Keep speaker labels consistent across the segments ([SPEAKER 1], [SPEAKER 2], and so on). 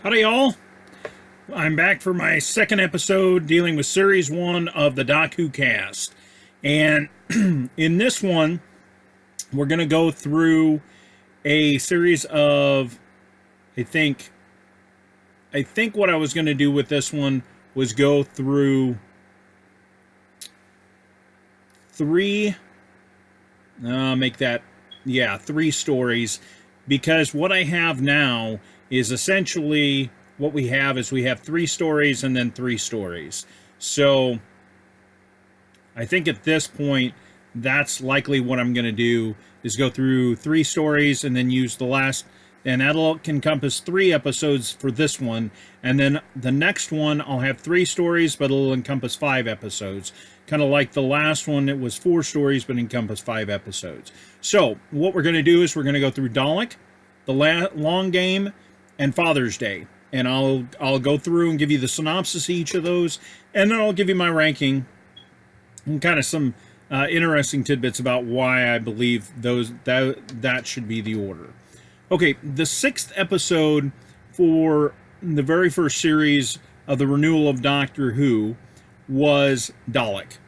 [SPEAKER 1] Howdy, y'all. I'm back for my second episode dealing with Series 1 of the Doc Who cast. And in this one, we're going to go through a series of, I think what I was going to do with this one was go through three stories, because what I have now is essentially what we have three stories and then three stories. So I think at this point that's likely what I'm going to do, is go through three stories and then use the last, and that'll encompass 3 episodes for this one, and then the next one I'll have 3 stories but it'll encompass 5 episodes, kind of like the last one. It was 4 stories but encompassed 5 episodes. So what we're going to do is we're going to go through Dalek, the Long Game, and Father's Day, and I'll go through and give you the synopsis of each of those, and then I'll give you my ranking and kind of some interesting tidbits about why I believe that should be the order. Okay, the 6th episode for the very first series of the renewal of Doctor Who was Dalek.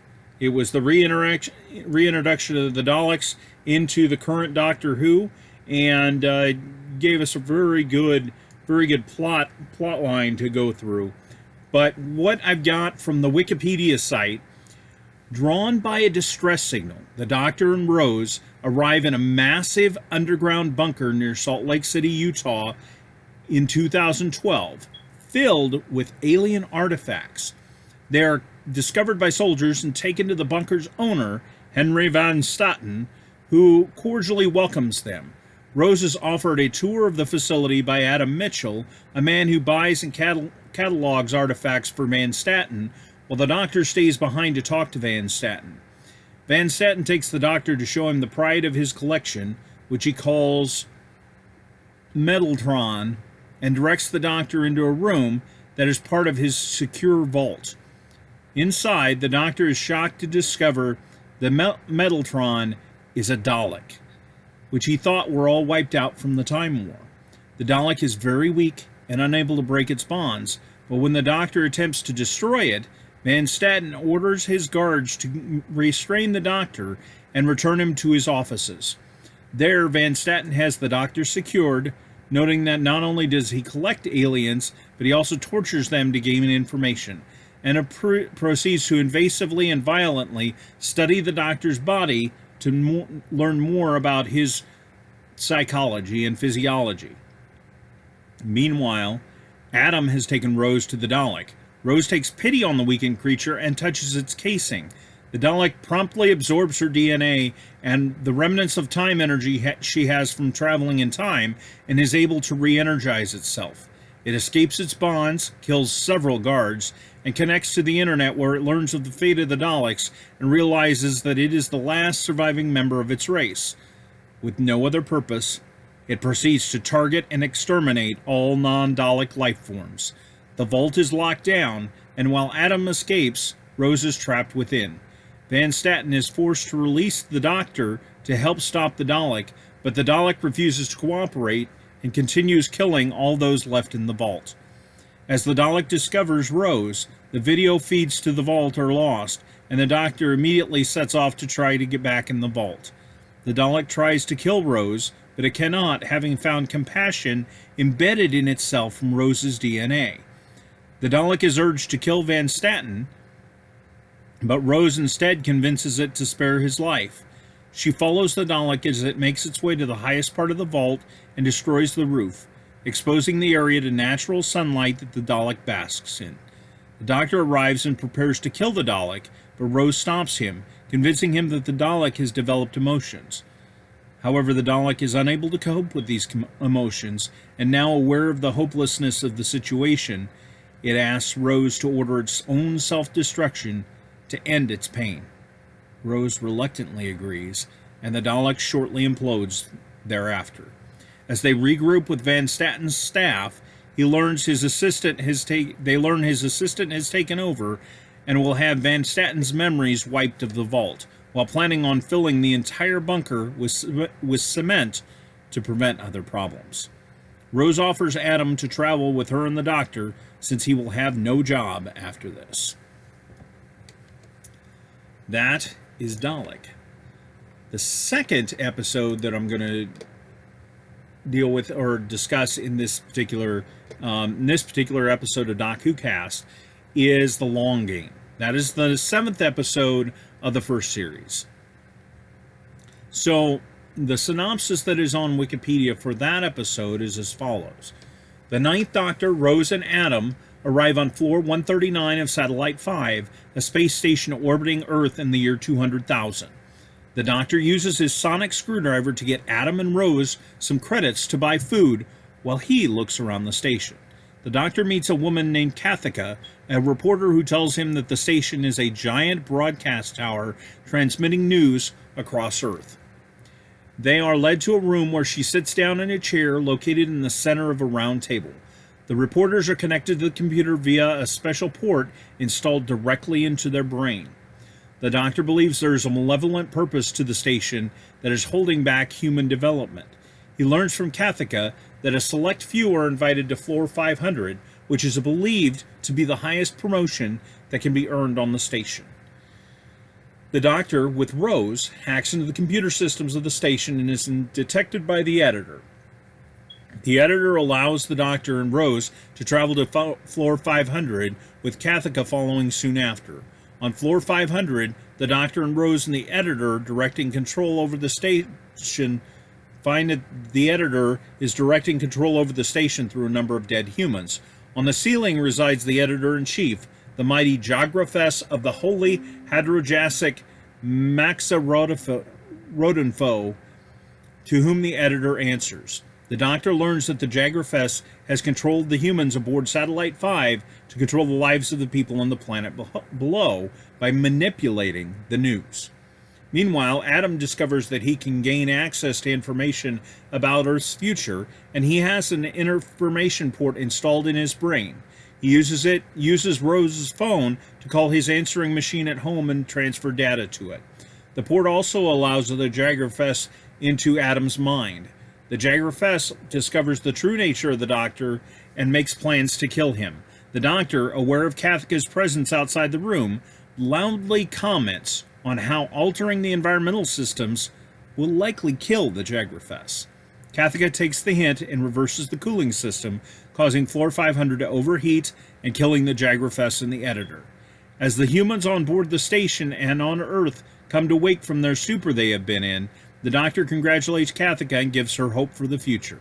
[SPEAKER 1] It was the reintroduction of the Daleks into the current Doctor Who, and gave us a very good plot line to go through. But what I've got from the Wikipedia site: drawn by a distress signal, the Doctor and Rose arrive in a massive underground bunker near Salt Lake City, Utah in 2012, filled with alien artifacts. They are discovered by soldiers and taken to the bunker's owner, Henry Van Staten, who cordially welcomes them. Rose is offered a tour of the facility by Adam Mitchell, a man who buys and catalogs artifacts for Van Staten, while the Doctor stays behind to talk to Van Staten. Van Staten takes the Doctor to show him the pride of his collection, which he calls Metaltron, and directs the Doctor into a room that is part of his secure vault. Inside, the Doctor is shocked to discover the Metaltron is a Dalek, which he thought were all wiped out from the Time War. The Dalek is very weak and unable to break its bonds, but when the Doctor attempts to destroy it, Van Staten orders his guards to restrain the Doctor and return him to his offices. There, Van Staten has the Doctor secured, noting that not only does he collect aliens, but he also tortures them to gain information, and proceeds to invasively and violently study the Doctor's body to learn more about his psychology and physiology. Meanwhile, Adam has taken Rose to the Dalek. Rose takes pity on the weakened creature and touches its casing. The Dalek promptly absorbs her DNA and the remnants of time energy she has from traveling in time, and is able to re-energize itself. It escapes its bonds, kills several guards, and connects to the internet, where it learns of the fate of the Daleks and realizes that it is the last surviving member of its race. With no other purpose, it proceeds to target and exterminate all non-Dalek life forms. The vault is locked down, and while Adam escapes, Rose is trapped within. Van Staten is forced to release the Doctor to help stop the Dalek, but the Dalek refuses to cooperate and continues killing all those left in the vault. As the Dalek discovers Rose, the video feeds to the vault are lost, and the Doctor immediately sets off to try to get back in the vault. The Dalek tries to kill Rose, but it cannot, having found compassion embedded in itself from Rose's DNA. The Dalek is urged to kill Van Staten, but Rose instead convinces it to spare his life. She follows the Dalek as it makes its way to the highest part of the vault and destroys the roof, exposing the area to natural sunlight that the Dalek basks in. The Doctor arrives and prepares to kill the Dalek, but Rose stops him, convincing him that the Dalek has developed emotions. However, the Dalek is unable to cope with these emotions, and now aware of the hopelessness of the situation, it asks Rose to order its own self-destruction to end its pain. Rose reluctantly agrees, and the Dalek shortly implodes thereafter. As they regroup with Van Staten's staff, he learns his assistant has taken over and will have Van Staten's memories wiped of the vault, while planning on filling the entire bunker with cement to prevent other problems. Rose offers Adam to travel with her and the doctor since he will have no job after this. That is Dalek. The second episode that I'm going to deal with or discuss in this particular episode of Doc Who Cast is The Long Game. That is the 7th episode of the first series. So the synopsis that is on Wikipedia for that episode is as follows. The Ninth Doctor, Rose, and Adam arrive on floor 139 of Satellite 5, a space station orbiting Earth in the year 200,000. The Doctor uses his sonic screwdriver to get Adam and Rose some credits to buy food while he looks around the station. The Doctor meets a woman named Kathika, a reporter who tells him that the station is a giant broadcast tower transmitting news across Earth. They are led to a room where she sits down in a chair located in the center of a round table. The reporters are connected to the computer via a special port installed directly into their brain. The Doctor believes there is a malevolent purpose to the station that is holding back human development. He learns from Kathika that a select few are invited to floor 500, which is believed to be the highest promotion that can be earned on the station. The Doctor, with Rose, hacks into the computer systems of the station and is detected by the editor. The editor allows the Doctor and Rose to travel to floor 500, with Kathika following soon after. On floor 500, the Doctor and Rose and the editor directing control over the station find that the editor is directing control over the station through a number of dead humans. On the ceiling resides the editor-in-chief, the mighty Jagrafess of the holy Hadrojasic Maxa Rodenfo, to whom the editor answers. The Doctor learns that the Jagrafess has controlled the humans aboard Satellite 5 to control the lives of the people on the planet below by manipulating the news. Meanwhile, Adam discovers that he can gain access to information about Earth's future, and he has an information port installed in his brain. He uses Rose's phone to call his answering machine at home and transfer data to it. The port also allows the Jagrafess into Adam's mind. The Jagrafess discovers the true nature of the Doctor and makes plans to kill him. The Doctor, aware of Kathika's presence outside the room, loudly comments on how altering the environmental systems will likely kill the Jagrafess. Kathika takes the hint and reverses the cooling system, causing floor 500 to overheat and killing the Jagrafess and the editor. As the humans on board the station and on Earth come to wake from their stupor they have been in, the Doctor congratulates Kathika and gives her hope for the future.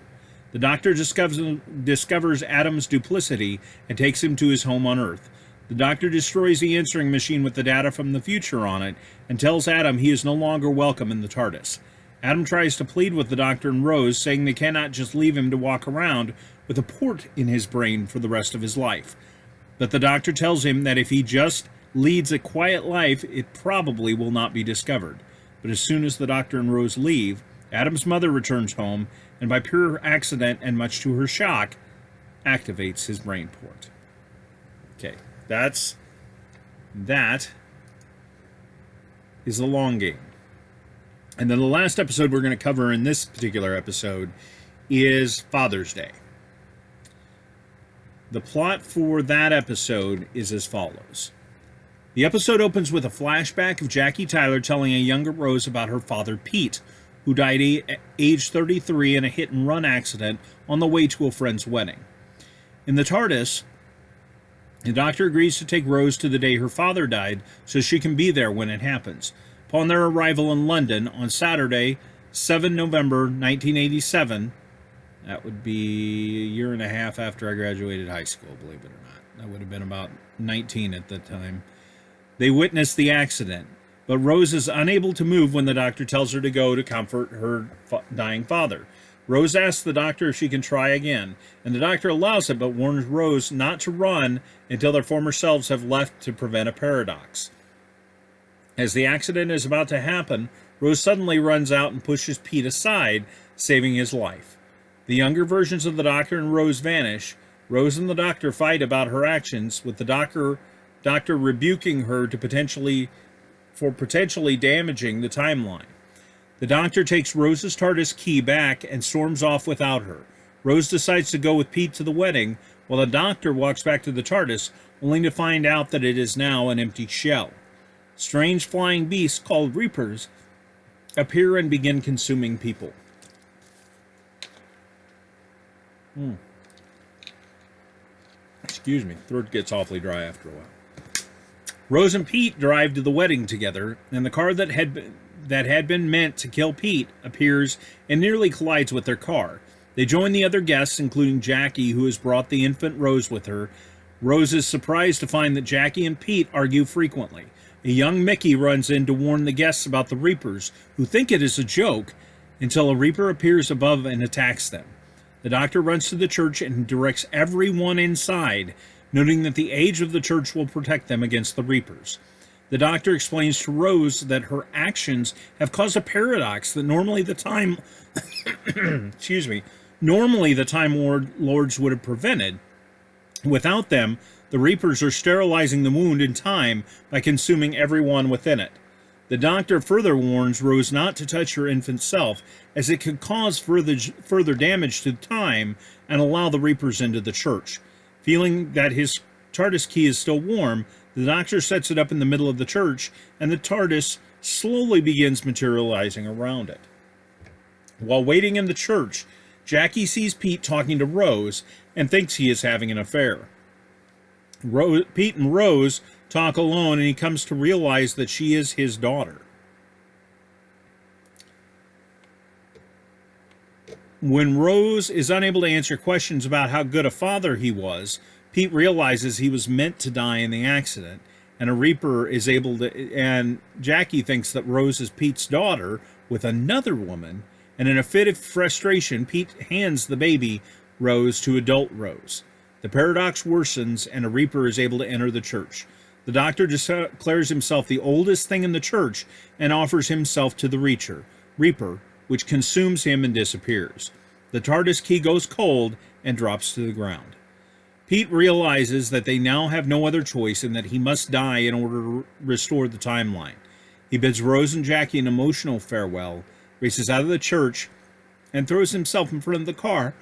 [SPEAKER 1] The Doctor discovers Adam's duplicity and takes him to his home on Earth. The Doctor destroys the answering machine with the data from the future on it and tells Adam he is no longer welcome in the TARDIS. Adam tries to plead with the Doctor and Rose, saying they cannot just leave him to walk around with a port in his brain for the rest of his life. But the Doctor tells him that if he just leads a quiet life, it probably will not be discovered. But as soon as the Doctor and Rose leave, Adam's mother returns home and by pure accident and much to her shock, activates his brain port. Okay. That is The Long Game. And then the last episode we're going to cover in this particular episode is Father's Day. The plot for that episode is as follows. The episode opens with a flashback of Jackie Tyler telling a younger Rose about her father, Pete, who died at age 33 in a hit-and-run accident on the way to a friend's wedding. In the TARDIS, the Doctor agrees to take Rose to the day her father died so she can be there when it happens. Upon their arrival in London on Saturday, 7 November 1987, that would be a year and a half after I graduated high school, believe it or not. I would have been about 19 at the time. They witness the accident, but Rose is unable to move when the Doctor tells her to go to comfort her dying father. Rose asks the Doctor if she can try again, and the Doctor allows it but warns Rose not to run until their former selves have left to prevent a paradox. As the accident is about to happen, Rose suddenly runs out and pushes Pete aside, saving his life. The younger versions of the Doctor and Rose vanish. Rose and the Doctor fight about her actions, with the Doctor rebuking her for potentially damaging the timeline. The Doctor takes Rose's TARDIS key back and storms off without her. Rose decides to go with Pete to the wedding, while the Doctor walks back to the TARDIS, only to find out that it is now an empty shell. Strange flying beasts called Reapers appear and begin consuming people. Excuse me, throat gets awfully dry after a while. Rose and Pete drive to the wedding together, and the car that had been meant to kill Pete appears and nearly collides with their car. They join the other guests, including Jackie, who has brought the infant Rose with her. Rose is surprised to find that Jackie and Pete argue frequently. A young Mickey runs in to warn the guests about the Reapers, who think it is a joke, until a Reaper appears above and attacks them. The Doctor runs to the church and directs everyone inside, noting that the age of the church will protect them against the Reapers. The Doctor explains to Rose that her actions have caused a paradox that normally the Time Lords would have prevented. Without them, the Reapers are sterilizing the wound in time by consuming everyone within it. The Doctor further warns Rose not to touch her infant self, as it could cause further damage to time and allow the Reapers into the church. Feeling that his TARDIS key is still warm, the Doctor sets it up in the middle of the church, and the TARDIS slowly begins materializing around it. While waiting in the church, Jackie sees Pete talking to Rose and thinks he is having an affair. Pete and Rose talk alone, and he comes to realize that she is his daughter. When Rose is unable to answer questions about how good a father he was, Pete realizes he was meant to die in the accident, and a Reaper is able to, and Jackie thinks that Rose is Pete's daughter with another woman, and in a fit of frustration, Pete hands the baby Rose to adult Rose. The paradox worsens, and a Reaper is able to enter the church. The Doctor declares himself the oldest thing in the church and offers himself to the Reaper, which consumes him and disappears. The TARDIS key goes cold and drops to the ground. Pete realizes that they now have no other choice and that he must die in order to restore the timeline. He bids Rose and Jackie an emotional farewell, races out of the church, and throws himself in front of the car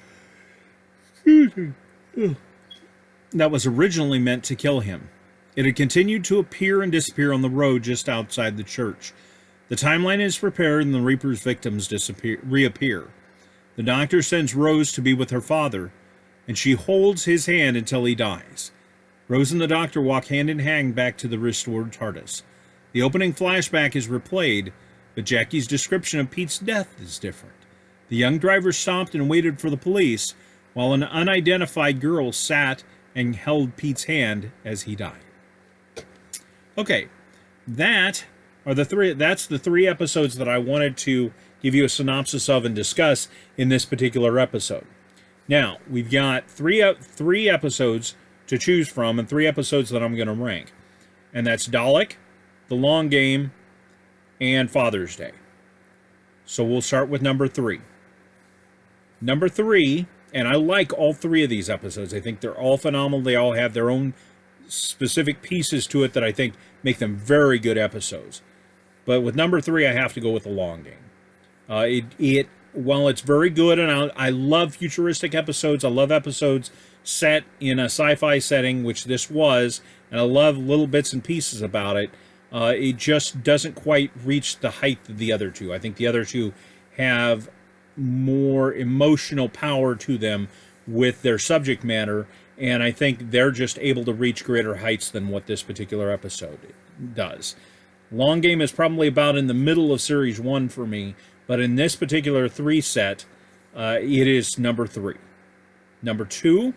[SPEAKER 1] that was originally meant to kill him. It had continued to appear and disappear on the road just outside the church. The timeline is prepared and the Reaper's victims reappear. The Doctor sends Rose to be with her father, and she holds his hand until he dies. Rose and the Doctor walk hand in hand back to the restored TARDIS. The opening flashback is replayed, but Jackie's description of Pete's death is different. The young driver stopped and waited for the police, while an unidentified girl sat and held Pete's hand as he died. Okay, that's the three episodes that I wanted to give you a synopsis of and discuss in this particular episode. Now, we've got three episodes to choose from and 3 episodes that I'm going to rank. And that's Dalek, The Long Game, and Father's Day. So we'll start with number 3. Number 3, and I like all 3 of these episodes. I think they're all phenomenal. They all have their own specific pieces to it that I think make them very good episodes. But with number 3, I have to go with The Long Game. While it's very good, and I love futuristic episodes, I love episodes set in a sci-fi setting, which this was, and I love little bits and pieces about it. It just doesn't quite reach the height of the other 2. I think the other 2 have more emotional power to them with their subject matter, and I think they're just able to reach greater heights than what this particular episode does. Long Game is probably about in the middle of Series 1 for me, but in this particular 3 set, it is number 3. Number 2,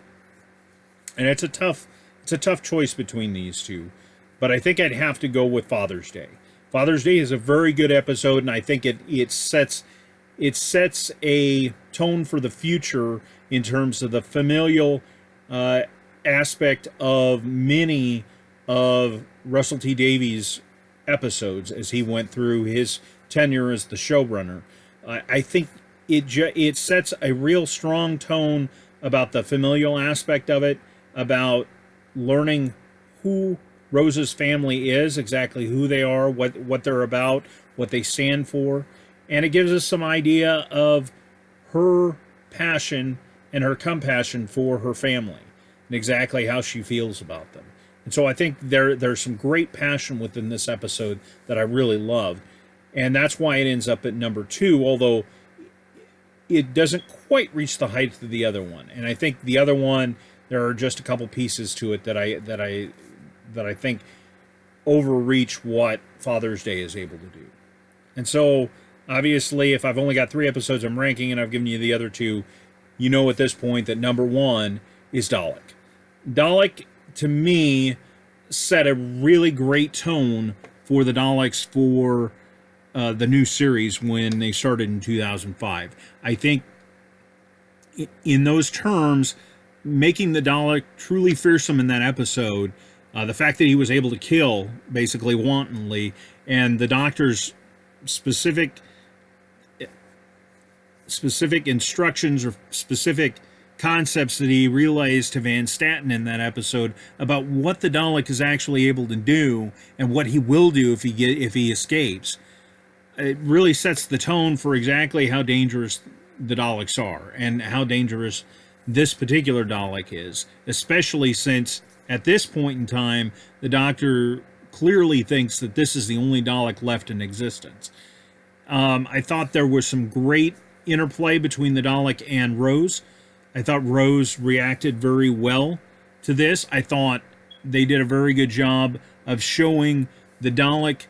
[SPEAKER 1] and it's a tough choice between these 2, but I think I'd have to go with Father's Day. Father's Day is a very good episode, and I think it sets a tone for the future in terms of the familial aspect of many of Russell T Davies' episodes as he went through his tenure as the showrunner. I think it sets a real strong tone about the familial aspect of it, about learning who Rose's family is, exactly who they are, what they're about, what they stand for, and it gives us some idea of her passion and her compassion for her family and exactly how she feels about them. And so I think there's some great passion within this episode that I really loved. And that's why it ends up at number 2, although it doesn't quite reach the height of the other one. And I think the other one, there are just a couple pieces to it that I think overreach what Father's Day is able to do. And so, obviously, if I've only got 3 episodes I'm ranking and I've given you the other 2, you know at this point that number 1 is Dalek. Dalek, to me, set a really great tone for the Daleks for the new series when they started in 2005. I think in those terms, making the Dalek truly fearsome in that episode, the fact that he was able to kill basically wantonly, and the Doctor's specific instructions or specific concepts that he relayed to Van Staten in that episode about what the Dalek is actually able to do and what he will do if he escapes. It really sets the tone for exactly how dangerous the Daleks are and how dangerous this particular Dalek is, especially since at this point in time the Doctor clearly thinks that this is the only Dalek left in existence. I thought there was some great interplay between the Dalek and Rose. I thought Rose reacted very well to this. I thought they did a very good job of showing the Dalek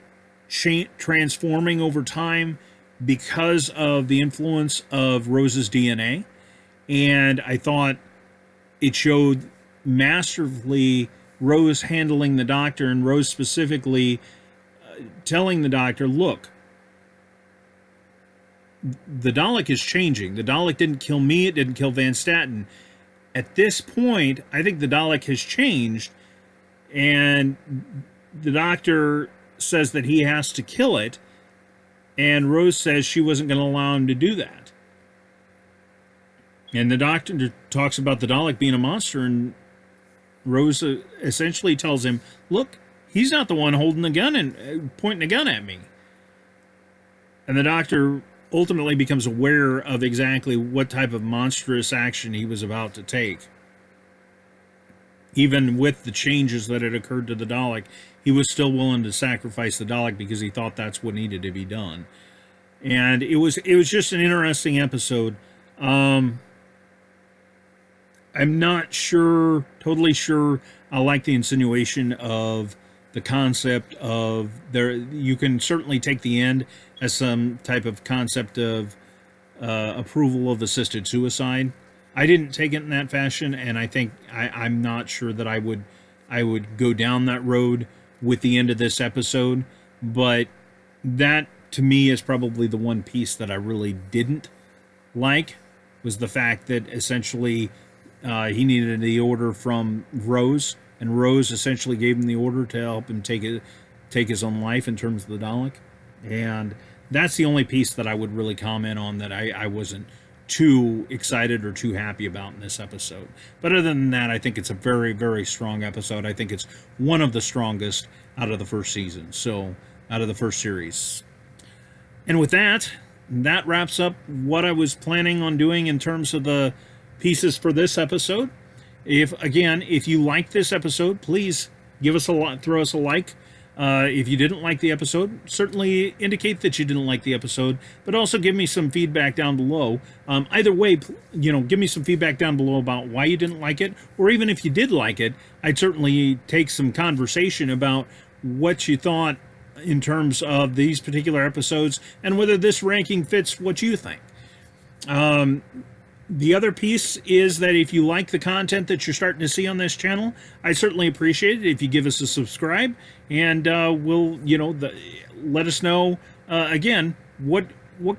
[SPEAKER 1] transforming over time because of the influence of Rose's DNA. And I thought it showed masterfully Rose handling the Doctor, and Rose specifically telling the Doctor, look, the Dalek is changing. The Dalek didn't kill me. It didn't kill Van Staten. At this point, I think the Dalek has changed, and the Doctor says that he has to kill it, and Rose says she wasn't going to allow him to do that. And the Doctor talks about the Dalek being a monster, and Rose essentially tells him, look, he's not the one holding the gun and pointing a gun at me. And the Doctor ultimately becomes aware of exactly what type of monstrous action he was about to take. Even with the changes that had occurred to the Dalek, he was still willing to sacrifice the Dalek because he thought that's what needed to be done. And it was just an interesting episode. I'm not totally sure I like the insinuation of the concept of you can certainly take the end as some type of concept of approval of assisted suicide. I didn't take it in that fashion, and I think I'm not sure that I would go down that road with the end of this episode, but that to me is probably the one piece that I really didn't like, was the fact that essentially he needed the order from Rose, and Rose essentially gave him the order to help him take his own life in terms of the Dalek. And that's the only piece that I would really comment on that I wasn't too excited or too happy about in this episode. But other than that, I think it's a very, very strong episode. I think it's one of the strongest out of the first season, so out of the first series. And with that wraps up what I was planning on doing in terms of the pieces for this episode. If you like this episode, please throw us a like. If you didn't like the episode, certainly indicate that you didn't like the episode, but also give me some feedback down below. Either way, give me some feedback down below about why you didn't like it, or even if you did like it, I'd certainly take some conversation about what you thought in terms of these particular episodes and whether this ranking fits what you think. The other piece is that if you like the content that you're starting to see on this channel, I certainly appreciate it if you give us a subscribe, and let us know again what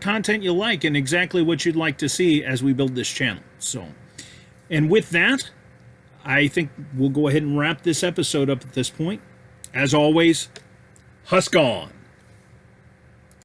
[SPEAKER 1] content you like and exactly what you'd like to see as we build this channel. So, and with that, I think we'll go ahead and wrap this episode up at this point. As always, husk on.